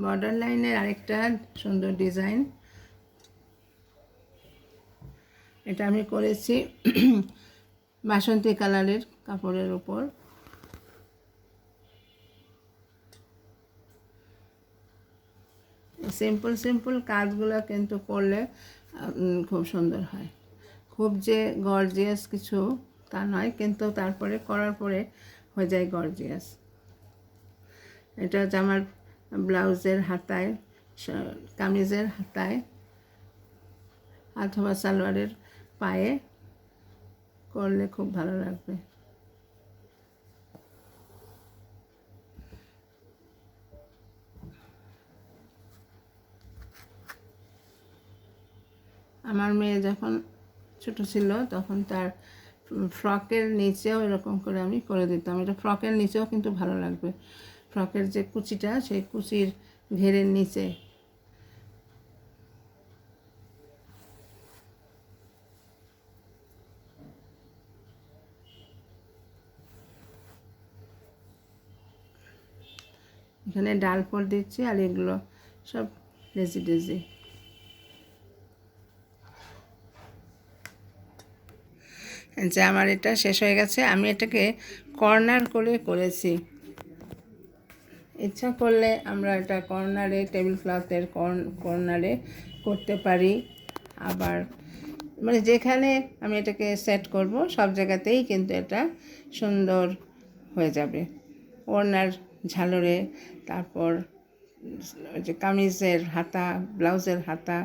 Border লাইনের আরেকটা সুন্দর ডিজাইন, এটা আমি করেছি বাসন্তী কালারের কাপড়ের উপর। সিম্পল সিম্পল কাজগুলো কিন্তু করলে খুব সুন্দর হয়। খুব যে গর্জিয়াস কিছু তা নয়, কিন্তু তারপরে করার পরে হয়ে যায় গর্জিয়াস। এটা হচ্ছে আমার ব্লাউজের হাতায়, কামিজের হাতায় অথবা সালোয়ারের পায়ে করলে খুব ভালো লাগবে। আমার মেয়ে যখন ছোট ছিল তখন তার ফ্রকের নিচেও এরকম করে আমি করে দিতাম। এটা ফ্রকের নিচেও কিন্তু ভালো লাগবে। ফ্রকের যে কুচিটা, সেই কুচির ঘেরের নিচে এখানে ডাল পর দিচ্ছি, আর এগুলো সব ডেজি ডেজি। যে আমার এটা শেষ হয়ে গেছে, আমি এটাকে কর্নার করে করেছি। ইচ্ছা করলে আমরা এটা কর্নারে, টেবিল ক্লথের কর্নারে করতে পারি। আবার মানে যেখানে আমি এটাকে সেট করব সব জায়গাতেই কিন্তু এটা সুন্দর হয়ে যাবে। ওড়নার ঝালরে, তারপর যে কামিজের হাতা, ব্লাউজের হাতা,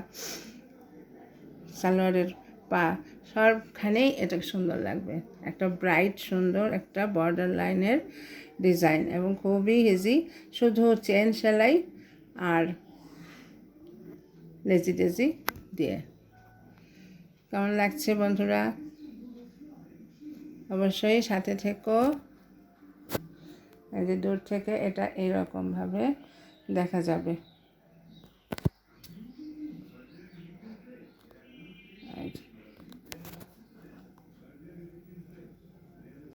সালোয়ারের পা, সবখানেই এটা সুন্দর লাগবে। একটা ব্রাইট সুন্দর একটা বর্ডার লাইনের ডিজাইন, এবং খুবই ইজি, শুধু চেন সেলাই আর লেজি ডেজি দিয়ে। কেমন লাগছে বন্ধুরা? অবশ্যই সাথে থেকো। এই যে দূর থেকে এটা এইরকমভাবে দেখা যাবে।